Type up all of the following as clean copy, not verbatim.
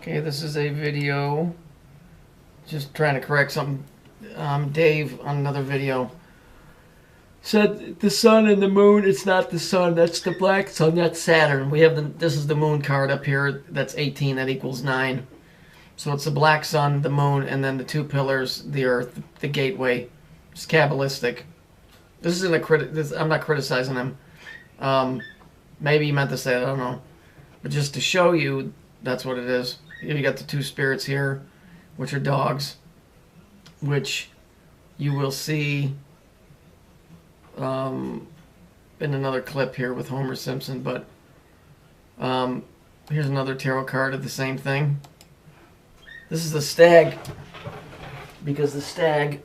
Okay, this is a video. Just trying to correct something. Dave on another video said the sun and the moon. It's not the sun. That's the black sun. That's Saturn. We have this is the moon card up here. That's 18. That equals 9. So it's the black sun, the moon, and then the two pillars, the earth, the gateway. It's Kabbalistic. This isn't a I'm not criticizing him. Maybe he meant to say it. I don't know. But just to show you, that's what it is. You got the two spirits here, which are dogs, which you will see in another clip here with Homer Simpson. But here's another tarot card of the same thing. This is the stag, because the stag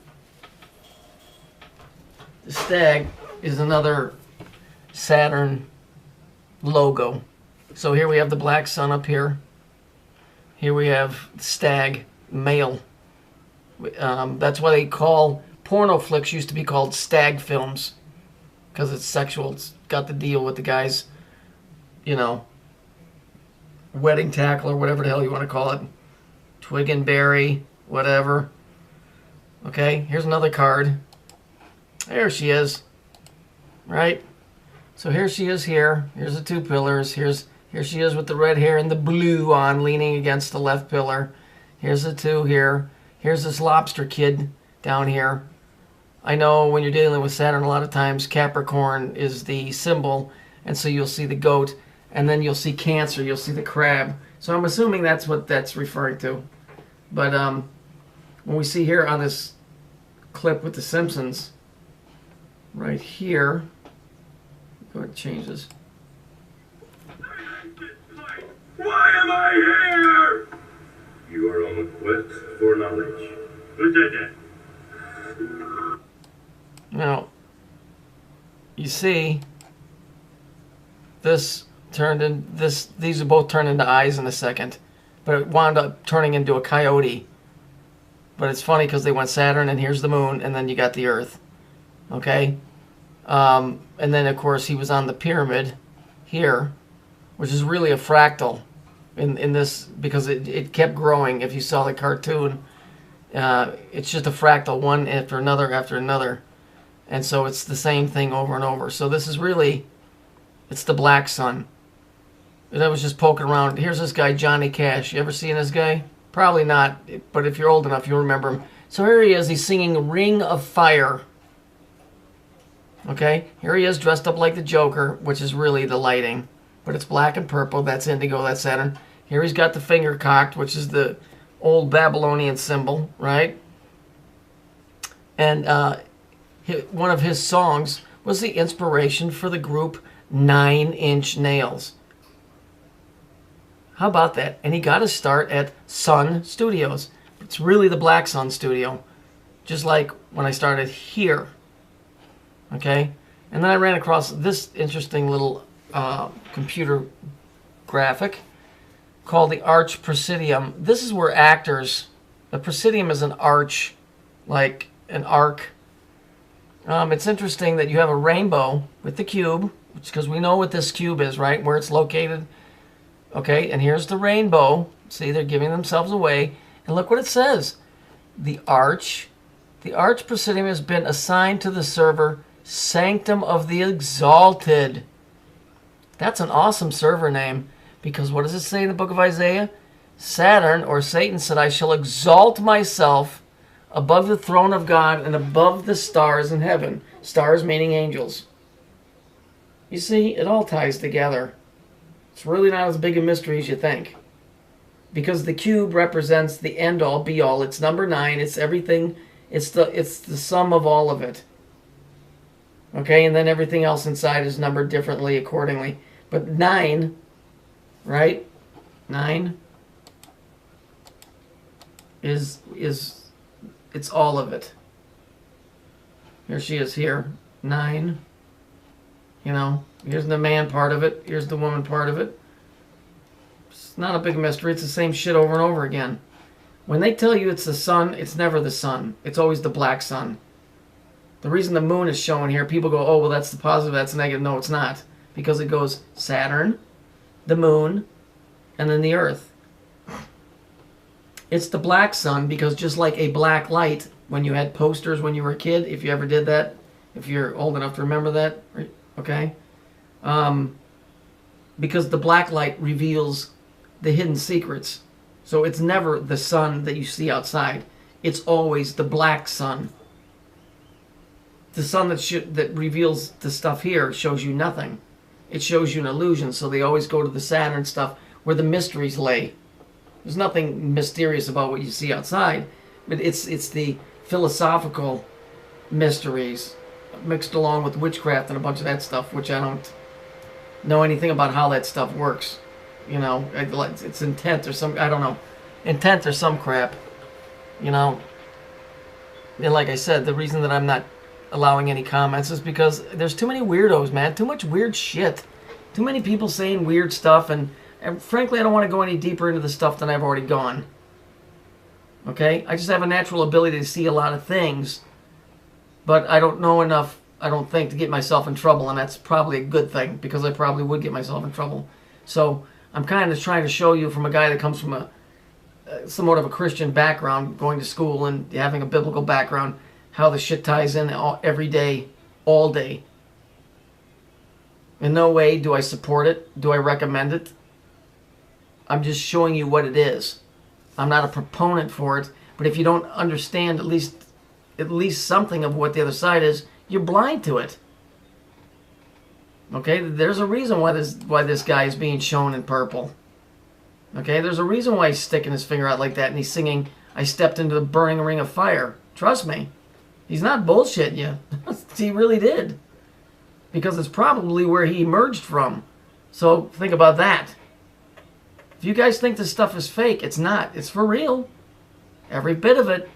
is another Saturn logo. So here we have the black sun up here. Here we have stag, male. That's why they call porno flicks used to be called stag films, because it's sexual. It's got to deal with the guy's, wedding tackle or whatever the hell you want to call it. Twig and berry, whatever. Okay, here's another card. There she is. Right? So here she is here. Here's the two pillars. Here she is with the red hair and the blue on, leaning against the left pillar. Here's the two here. Here's this lobster kid down here. I know when you're dealing with Saturn, a lot of times Capricorn is the symbol, and so you'll see the goat, and then you'll see Cancer, you'll see the crab. So I'm assuming that's what that's referring to. But when we see here on this clip with the Simpsons, right here, go ahead and change this. Why am I here? You are on a quest for knowledge. Who did that? Now, you see, these are both turned into eyes in a second, but it wound up turning into a coyote. But it's funny because they went Saturn, and here's the moon, and then you got the Earth. Okay? And then, of course, he was on the pyramid here, which is really a fractal in this, because it kept growing. If you saw the cartoon, it's just a fractal, one after another after another. And so it's the same thing over and over. So this is really, it's the black sun. And I was just poking around. Here's this guy, Johnny Cash. You ever seen this guy? Probably not, but if you're old enough, you'll remember him. So here he is. He's singing Ring of Fire. Okay? Here he is dressed up like the Joker, which is really the lighting. But it's black and purple. That's indigo. That's Saturn. Here he's got the finger cocked, which is the old Babylonian symbol, right? And one of his songs was the inspiration for the group 9 Inch Nails. How about that? And he got his start at Sun Studios. It's really the Black Sun Studio. Just like when I started here. Okay? And then I ran across this interesting little computer graphic called the Arch Presidium. This is where actors, the Presidium is an arch, like an arc. It's interesting that you have a rainbow with the cube, because we know what this cube is, right? Where it's located. Okay, and here's the rainbow. See, they're giving themselves away. And look what it says. The Arch Presidium has been assigned to the server Sanctum of the Exalted. That's an awesome server name, because what does it say in the book of Isaiah? Saturn, or Satan, said, I shall exalt myself above the throne of God and above the stars in heaven. Stars meaning angels. You see, it all ties together. It's really not as big a mystery as you think. Because the cube represents the end-all, be-all. It's number 9. It's everything. It's the sum of all of it. Okay, and then everything else inside is numbered differently accordingly. But 9, right? 9 is it's all of it. Here she is here. 9. Here's the man part of it. Here's the woman part of it. It's not a big mystery. It's the same shit over and over again. When they tell you it's the sun, it's never the sun. It's always the black sun. The reason the moon is shown here, people go, oh, well, that's the positive, that's the negative. No, it's not. Because it goes Saturn, the moon, and then the Earth. It's the black sun because just like a black light, when you had posters when you were a kid, if you ever did that, if you're old enough to remember that, okay? Because the black light reveals the hidden secrets. So it's never the sun that you see outside. It's always the black sun. The sun that reveals the stuff here shows you nothing. It shows you an illusion, so they always go to the Saturn stuff where the mysteries lay. There's nothing mysterious about what you see outside, but it's the philosophical mysteries mixed along with witchcraft and a bunch of that stuff, which I don't know anything about how that stuff works. You know, it's intent or some, I don't know, intent or some crap, you know. And like I said, the reason that I'm not allowing any comments is because there's too many weirdos, man. Too much weird shit. Too many people saying weird stuff, and frankly, I don't want to go any deeper into the stuff than I've already gone. Okay? I just have a natural ability to see a lot of things, but I don't know enough, I don't think, to get myself in trouble, and that's probably a good thing, because I probably would get myself in trouble. So I'm kind of trying to show you from a guy that comes from a somewhat of a Christian background, going to school and having a biblical background, how the shit ties in every day, all day. In no way do I support it. Do I recommend it? I'm just showing you what it is. I'm not a proponent for it, but if you don't understand at least something of what the other side is, you're blind to it. Okay? There's a reason why this guy is being shown in purple. Okay? There's a reason why he's sticking his finger out like that and he's singing, "I stepped into the burning ring of fire." Trust me. He's not bullshitting you. He really did. Because it's probably where he emerged from. So think about that. If you guys think this stuff is fake, it's not. It's for real. Every bit of it.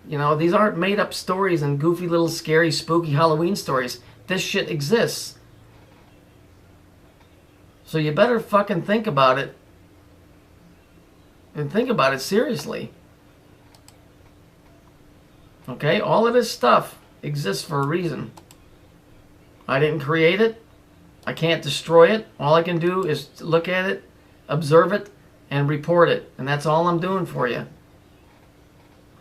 You know, these aren't made up stories and goofy little scary spooky Halloween stories. This shit exists. So you better fucking think about it. And think about it seriously. Okay? All of this stuff exists for a reason. I didn't create it. I can't destroy it. All I can do is look at it, observe it, and report it. And that's all I'm doing for you.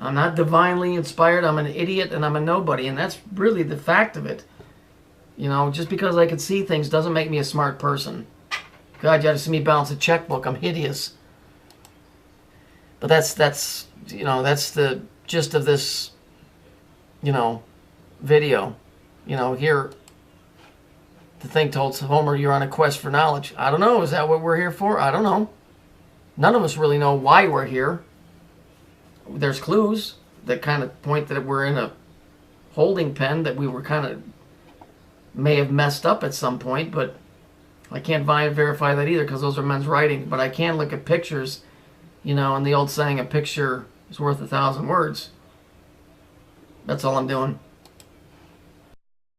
I'm not divinely inspired. I'm an idiot and I'm a nobody. And that's really the fact of it. You know, just because I can see things doesn't make me a smart person. God, you ought to see me balance a checkbook. I'm hideous. But that's you know, that's the gist of this, you know, video. You know, here, the thing told Homer, you're on a quest for knowledge. I don't know. Is that what we're here for? I don't know. None of us really know why we're here. There's clues that kind of point that we're in a holding pen that we were kind of may have messed up at some point, but I can't verify that either because those are men's writing. But I can look at pictures, you know, and the old saying, a picture is worth 1,000 words. That's all I'm doing.